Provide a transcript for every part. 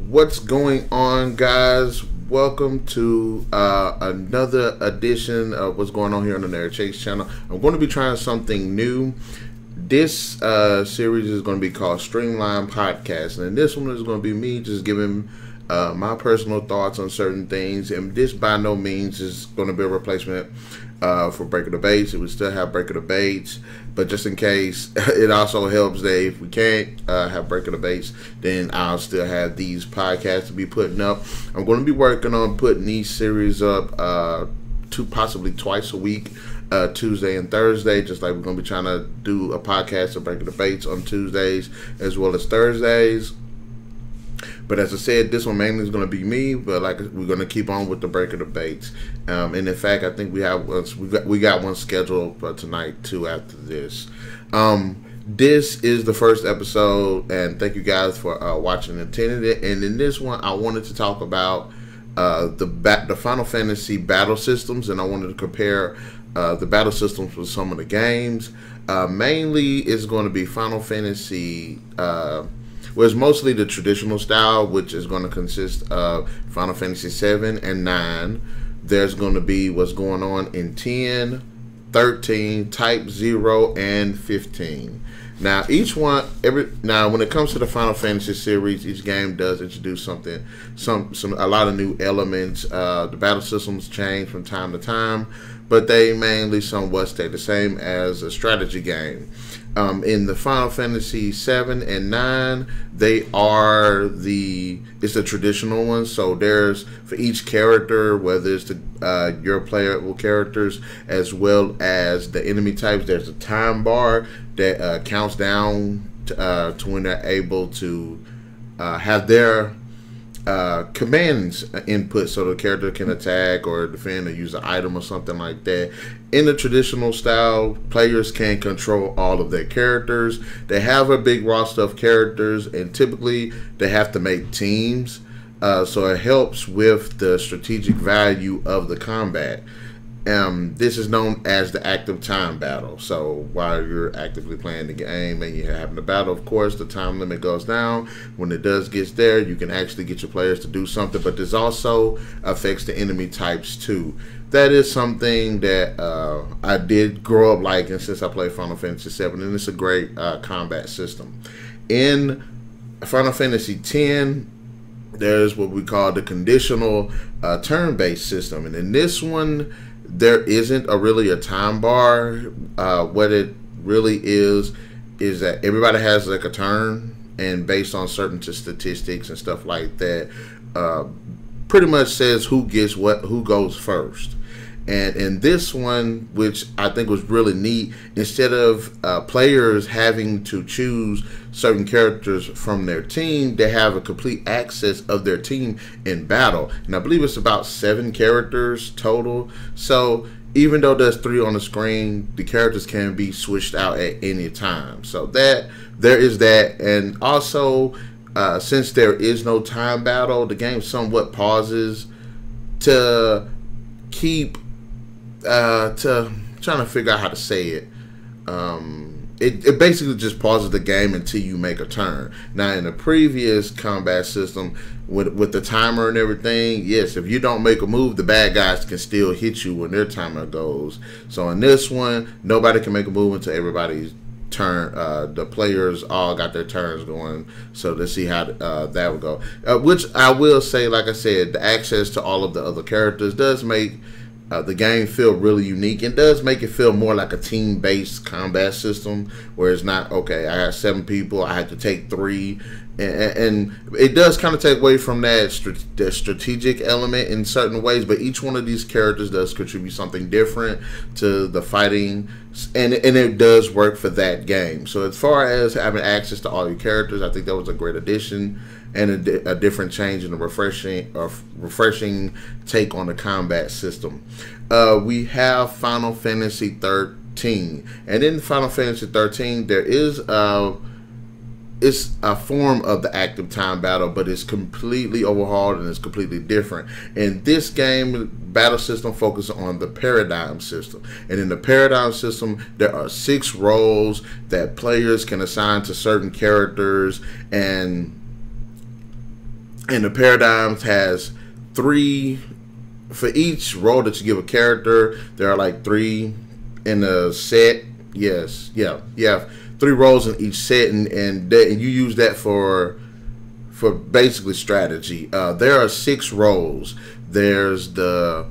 What's going on, guys? Welcome to another edition of what's going on here on the Narik Chase channel. I'm going to be trying something new. This series is going to be called Streamline Podcast, and this one is going to be me just giving my personal thoughts on certain things. And this by no means is going to be a replacement for Breaker Debates. It would still have Breaker Debates, but just in case, it also helps that if we can't have Breaker Debates, then I'll still have these podcasts to be putting up. I'm going to be working on putting these series up possibly twice a week, Tuesday and Thursday, just like we're going to be trying to do a podcast of Breaker Debates on Tuesdays as well as Thursdays. But as I said, this one mainly is going to be me, but like we're going to keep on with the Breaker Debates. And in fact, I think we got one scheduled for tonight too after this. This is the first episode, and thank you guys for watching and attending it. And in this one, I wanted to talk about the Final Fantasy battle systems, and I wanted to compare the battle systems with some of the games. Mainly, it's going to be Final Fantasy. Well, it's mostly the traditional style, which is going to consist of Final Fantasy VII and 9. There's going to be what's going on in 10, 13, Type 0, and 15. Now, each one, when it comes to the Final Fantasy series, each game does introduce a lot of new elements. The battle systems change from time to time, but they mainly somewhat stay the same as a strategy game. In the Final Fantasy VII and 9, it's the traditional ones. So there's, for each character, whether it's your playable characters as well as the enemy types, there's a time bar that counts down to when they're able to have their commands input, so the character can attack or defend or use an item or something like that. In the traditional style, players can control all of their characters. They have a big roster of characters, and typically they have to make teams, so it helps with the strategic value of the combat. This is known as the active time battle. So while you're actively playing the game and you're having a battle, of course, the time limit goes down. When it does get there, you can actually get your players to do something, but this also affects the enemy types too. That is something that I did grow up liking since I played Final Fantasy VII, and it's a great combat system. In Final Fantasy X, there's what we call the conditional turn-based system, and in this one, there isn't really a time bar. What it really is that everybody has like a turn, and based on certain statistics and stuff like that, pretty much says who goes first. And in this one, which I think was really neat, instead of players having to choose certain characters from their team, they have a complete access of their team in battle. And I believe it's about 7 characters total. So even though there's 3 on the screen, the characters can be switched out at any time. So there is that. And also, since there is no time battle, the game somewhat pauses to keep trying to figure out how to say it. It basically just pauses the game until you make a turn. Now, in the previous combat system, with the timer and everything, yes, if you don't make a move, the bad guys can still hit you when their timer goes. So in this one, nobody can make a move until everybody's turn. The players all got their turns going, so to see how that would go. Which I will say, like I said, the access to all of the other characters does make the game feel really unique. It does make it feel more like a team-based combat system, where it's not, okay, I got 7 people, I had to take 3, and it does kind of take away from that strategic element in certain ways, but each one of these characters does contribute something different to the fighting, and it does work for that game. So as far as having access to all your characters, I think that was a great addition and a different change and a refreshing take on the combat system. We have Final Fantasy XIII, and in Final Fantasy XIII, there is it's a form of the active time battle, but it's completely overhauled and it's completely different. In this game, battle system focuses on the paradigm system, and in the paradigm system, there are 6 roles that players can assign to certain characters, and And the paradigms has 3 for each role that you give a character. There are like 3 in the set. Yes, yeah, you have 3 roles in each set, and you use that for basically strategy. There are 6 roles. There's the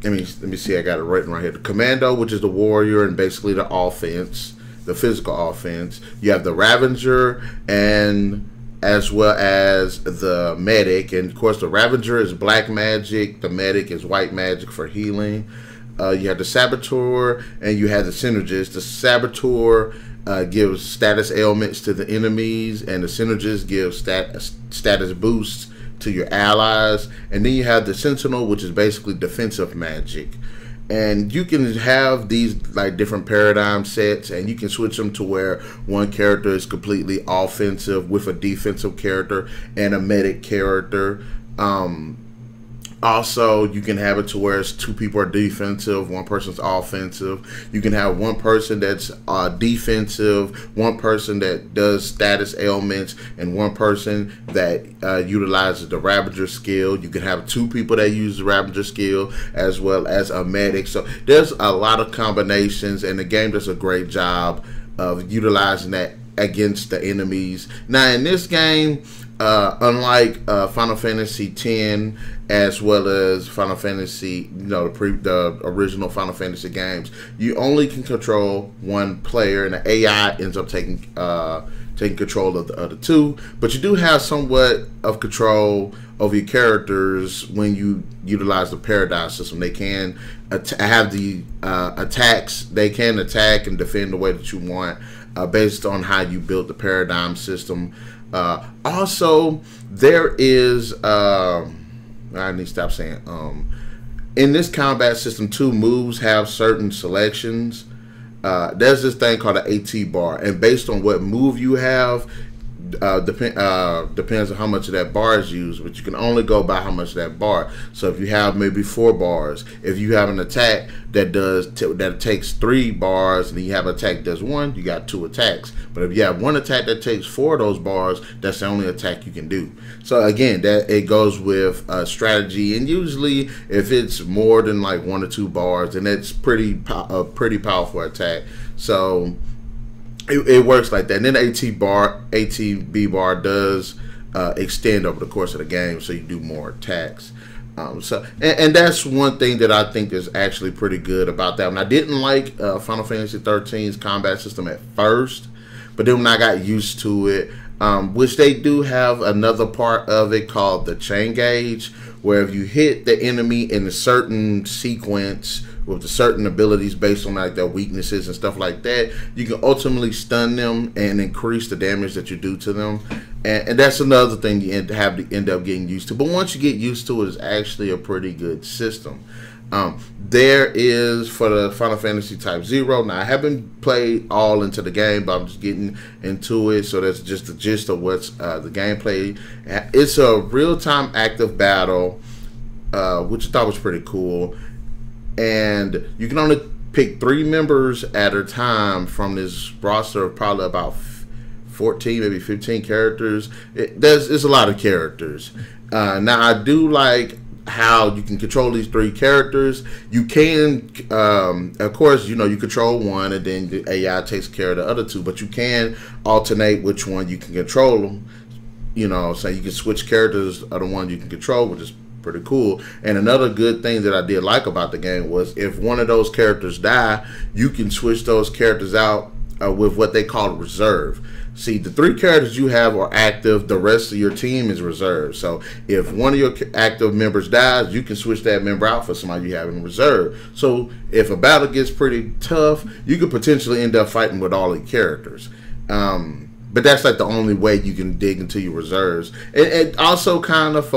let me see. I got it written right here. The commando, which is the warrior and basically the offense, the physical offense. You have the Ravager, and as well as the medic. And of course, the Ravager is black magic. The medic is white magic for healing. You have the saboteur, and you have the synergist. The saboteur gives status ailments to the enemies, and the synergist gives status boosts to your allies. And then you have the sentinel, which is basically defensive magic. And you can have these like different paradigm sets, and you can switch them to where one character is completely offensive with a defensive character and a medic character. Also, you can have it to where it's 2 people are defensive, 1 person's offensive. You can have 1 person that's defensive, 1 person that does status ailments, and 1 person that utilizes the Ravager skill. You can have 2 people that use the Ravager skill as well as a medic. So there's a lot of combinations, and the game does a great job of utilizing that against the enemies. Now, in this game, unlike Final Fantasy X, as well as Final Fantasy, the original Final Fantasy games, you only can control 1 player, and the AI ends up taking control of the other 2. But you do have somewhat of control over your characters when you utilize the paradigm system. They can have the attacks. They can attack and defend the way that you want, based on how you build the paradigm system. Also, there is I need to stop saying in this combat system, 2 moves have certain selections. There's this thing called an AT bar, and based on what move you have, depends on how much of that bar is used, but you can only go by how much of that bar. So if you have maybe 4 bars, if you have an attack that takes 3 bars, and then you have an attack that does 1, you got 2 attacks. But if you have 1 attack that takes 4 of those bars, that's the only attack you can do. So again, that it goes with strategy, and usually if it's more than like 1 or 2 bars, then it's a pretty powerful attack. So it works like that. And then ATB bar does extend over the course of the game, so you do more attacks. And that's one thing that I think is actually pretty good about that one. I didn't like Final Fantasy XIII's combat system at first, but then when I got used to it, which they do have another part of it called the chain gauge, where if you hit the enemy in a certain sequence with the certain abilities based on like their weaknesses and stuff like that, you can ultimately stun them and increase the damage that you do to them. And that's another thing you end up getting used to. But once you get used to it, it's actually a pretty good system. There is for the Final Fantasy Type 0. Now, I haven't played all into the game, but I'm just getting into it. So that's just the gist of what's the gameplay. It's a real-time active battle, which I thought was pretty cool. And you can only pick 3 members at a time from this roster of probably about 14, maybe 15 characters. It's a lot of characters. Now, I do like how you can control these 3 characters. You can, of course, you control 1, and then the AI takes care of the other 2. But you can alternate which one you can control them. So you can switch characters of the one you can control, which is pretty cool. And another good thing that I did like about the game was if one of those characters die, you can switch those characters out with what they call reserve. See, the 3 characters you have are active. The rest of your team is reserved. So if one of your active members dies, you can switch that member out for somebody you have in reserve. So if a battle gets pretty tough, you could potentially end up fighting with all the characters. But that's like the only way you can dig into your reserves. It also kind of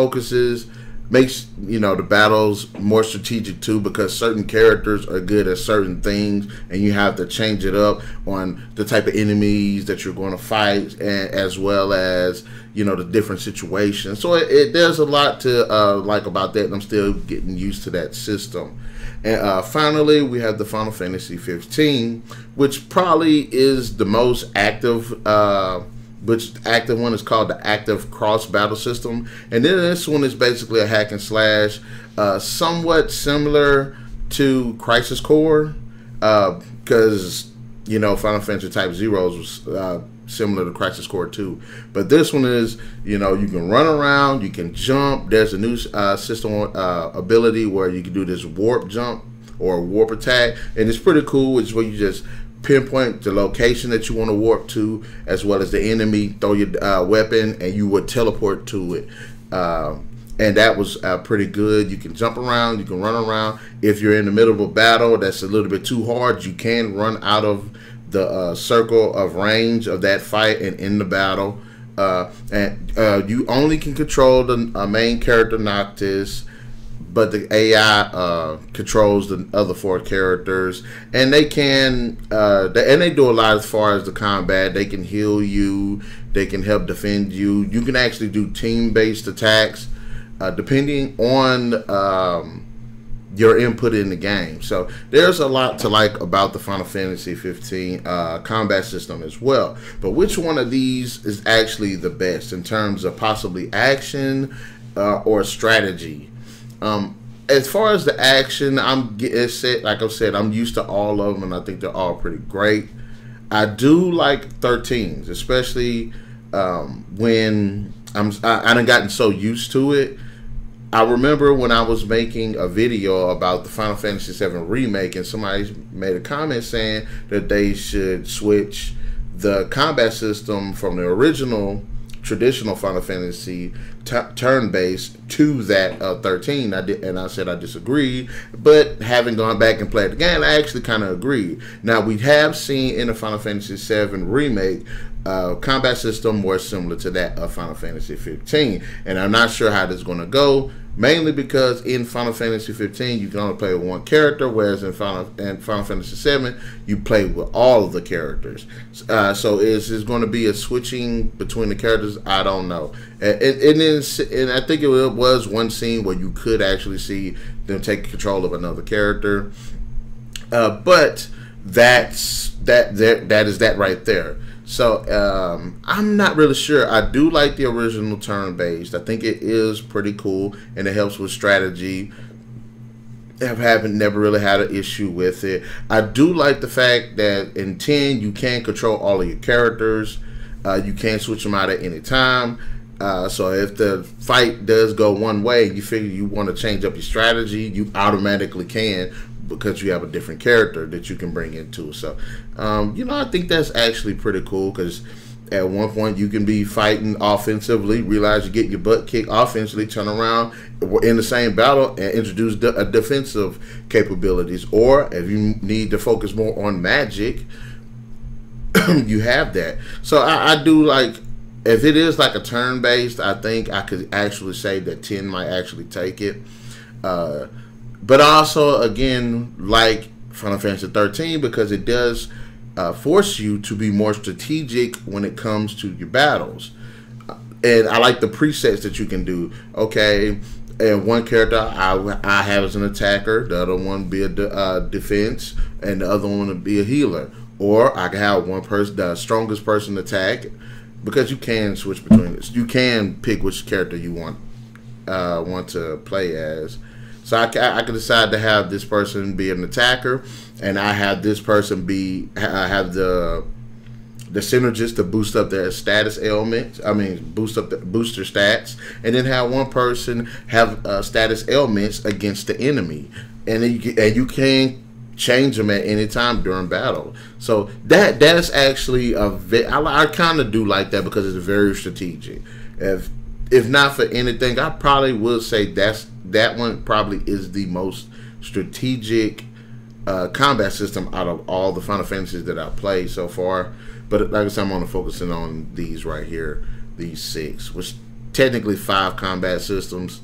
makes the battles more strategic too, because certain characters are good at certain things, and you have to change it up on the type of enemies that you're going to fight, and as well as the different situations. So there's a lot to like about that, and I'm still getting used to that system. And finally, we have the Final Fantasy XV, which probably is the most active which active one is called the active cross battle system, and then this one is basically a hack and slash, somewhat similar to Crisis Core, because you know Final Fantasy Type Zeros was similar to Crisis Core 2, but this one is, you know, you can run around, you can jump. There's a new system ability where you can do this warp jump or warp attack, and it's pretty cool. It's where you just pinpoint the location that you want to warp to, as well as the enemy, throw your weapon, and you would teleport to it. And that was pretty good. You can jump around, you can run around. If you're in the middle of a battle that's a little bit too hard, you can run out of the circle of range of that fight and in the battle. And you only can control the main character Noctis, but the AI controls the other 4 characters, and they can and they do a lot as far as the combat. They can heal you, they can help defend you. You can actually do team-based attacks depending on your input in the game. So there's a lot to like about the Final Fantasy 15 combat system as well. But which one of these is actually the best in terms of possibly action or strategy? As far as the action, like I said, I'm used to all of them, and I think they're all pretty great. I do like 13s, especially when I done gotten so used to it. I remember when I was making a video about the Final Fantasy VII Remake, and somebody made a comment saying that they should switch the combat system from the original traditional Final Fantasy turn-based to that 13. I said I disagreed, but having gone back and played the game, I actually kind of agreed. Now, we have seen in the Final Fantasy VII Remake combat system more similar to that of Final Fantasy 15, and I'm not sure how this is going to go. Mainly because in Final Fantasy 15 you can only play with one character, whereas in Final Fantasy 7 you play with all of the characters. So is this going to be a switching between the characters? I don't know. And I think it was one scene where you could actually see them take control of another character. But that is that right there. So I'm not really sure. I do like the original turn-based. I think it is pretty cool, and it helps with strategy. Haven't never really had an issue with it. I do like the fact that in 10 you can control all of your characters. You can switch them out at any time. So if the fight does go one way, you figure you want to change up your strategy, you automatically can, because you have a different character that you can bring into. So, you know, I think that's actually pretty cool, because at one point you can be fighting offensively, realize you get your butt kicked offensively, turn around in the same battle and introduce defensive capabilities. Or if you need to focus more on magic, you have that. So I do like, if it is like a turn-based, I think I could actually say that 10 might actually take it. But also, again, like Final Fantasy 13, because it does force you to be more strategic when it comes to your battles. And I like the presets that you can do. Okay, and one character I have as an attacker, the other one be a defense, and the other one would be a healer. Or I can have one person, the strongest person, attack, because you can switch between this. You can pick which character you want to play as. So I can decide to have this person be an attacker, and I have this person have the synergist to boost up their status ailments. I mean, boost their stats, and then have one person have status ailments against the enemy, and then you can change them at any time during battle. So that's actually I kind of do like that, because it's very strategic. If not for anything, I probably would say that one probably is the most strategic combat system out of all the Final Fantasies that I've played so far. But like I said, I'm only focusing on these right here, these 6, which technically 5 combat systems.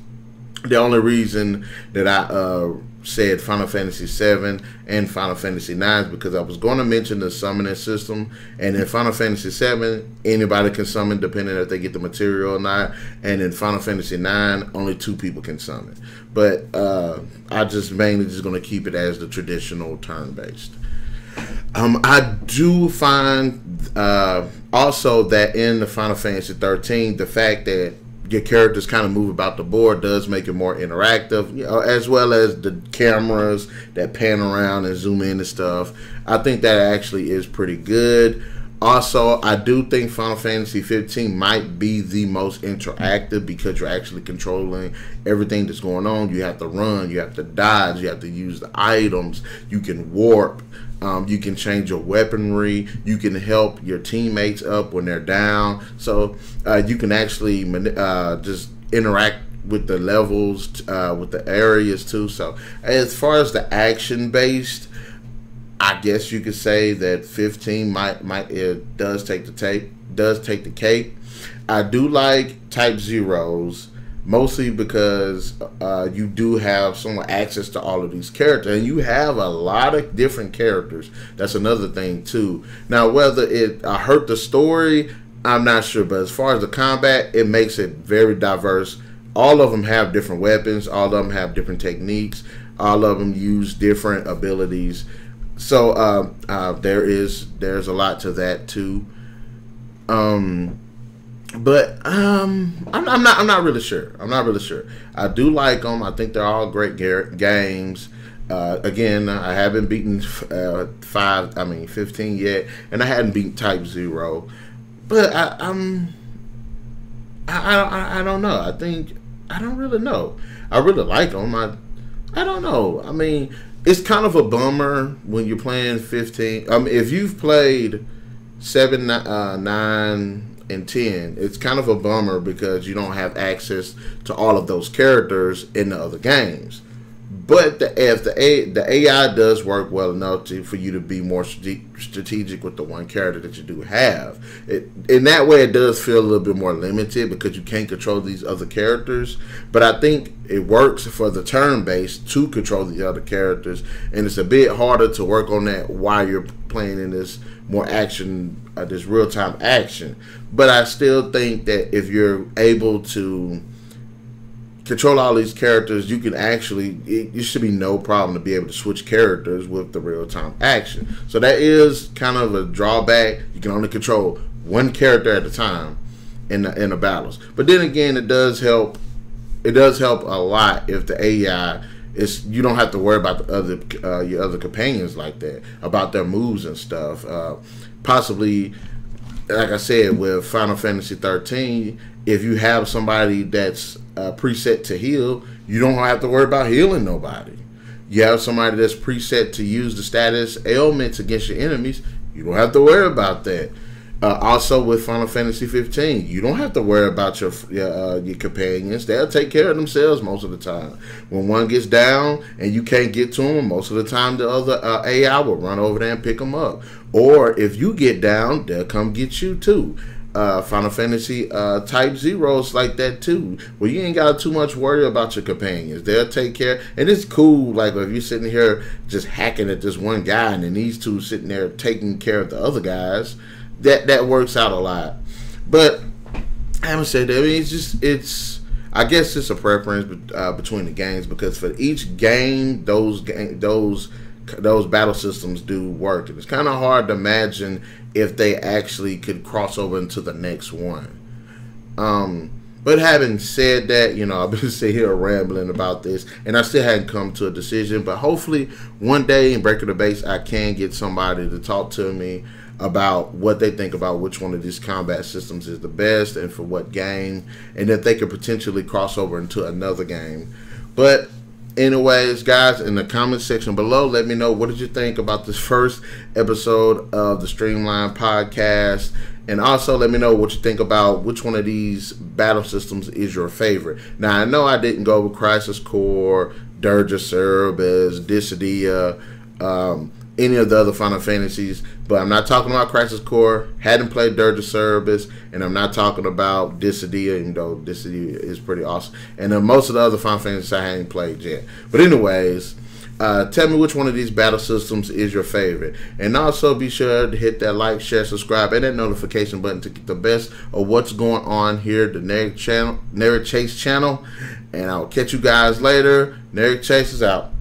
The only reason that I said Final Fantasy VII and Final Fantasy IX is because I was going to mention the summoning system, and in Final Fantasy VII anybody can summon depending if they get the material or not, and in Final Fantasy IX only 2 people can summon. But I just mainly going to keep it as the traditional turn-based. I do find also that in the Final Fantasy 13, the fact that your characters kind of move about the board does make it more interactive, you know, as well as the cameras that pan around and zoom in and stuff. I think that actually is pretty good. Also, I do think Final Fantasy 15 might be the most interactive because you're actually controlling everything that's going on. You have to run, you have to dodge, you have to use the items, you can warp, you can change your weaponry, you can help your teammates up when they're down. So you can actually just interact with the levels, with the areas too. So as far as the action-based, I guess you could say that 15 it does take the cake. I do like Type Zeros mostly because you do have somewhat access to all of these characters, and you have a lot of different characters. That's another thing too. Now, whether it hurt the story, I'm not sure, but as far as the combat, it makes it very diverse. All of them have different weapons. All of them have different techniques. All of them use different abilities. So there's a lot to that too, but I'm not really sure. I do like them. I think they're all great games. Again, I haven't beaten 15 yet, and I hadn't beaten Type Zero, but I don't know. I don't really know. I really like them. I don't know. I mean, it's kind of a bummer when you're playing 15. If you've played 7, 9, and 10, it's kind of a bummer because you don't have access to all of those characters in the other games. But the AI does work well enough for you to be more strategic with the one character that you do have. In that way, it does feel a little bit more limited because you can't control these other characters. But I think it works for the turn-based to control the other characters, and it's a bit harder to work on that while you're playing in this more action, this real-time action. But I still think that if you're able to control all these characters, you can actually, it should be no problem to be able to switch characters with the real-time action. So that is kind of a drawback. You can only control one character at a time in the battles. But then again, it does help a lot if the AI is, you don't have to worry about the your other companions like that, about their moves and stuff. Possibly, like I said, with Final Fantasy 13, if you have somebody that's preset to heal, you don't have to worry about healing nobody. You have somebody that's preset to use the status ailments against your enemies, you don't have to worry about that. Also with Final Fantasy 15, you don't have to worry about your companions. They'll take care of themselves most of the time. When one gets down and you can't get to them, most of the time the other AI will run over there and pick them up. Or if you get down, they'll come get you too. Final Fantasy Type Zeros like that too, where you ain't got too much worry about your companions. They'll take care, and it's cool. Like if you're sitting here just hacking at this one guy, and then these two sitting there taking care of the other guys, that works out a lot. But I haven't said that. I mean, I guess it's a preference between the games, because for each game, those battle systems do work, and it's kind of hard to imagine if they actually could cross over into the next one. But having said that, you know, I've been sitting here rambling about this, and I still hadn't come to a decision. But hopefully, one day in Breaking the Base, I can get somebody to talk to me about what they think about which one of these combat systems is the best and for what game, and if they could potentially cross over into another game. But anyways, guys, in the comment section below, let me know, what did you think about this first episode of the Streamline podcast? And also let me know what you think about which one of these battle systems is your favorite. Now, I know I didn't go with Crisis Core, Dirge of Cerberus, Dissidia, any of the other Final Fantasies, but I'm not talking about Crisis Core, hadn't played Dirge of Cerberus, and I'm not talking about Dissidia, even though Dissidia is pretty awesome. And most of the other Final Fantasies I haven't played yet. But anyways, tell me which one of these battle systems is your favorite. And also be sure to hit that like, share, subscribe, and that notification button to get the best of what's going on here at the Narik Chase channel. And I'll catch you guys later. Narik Chase is out.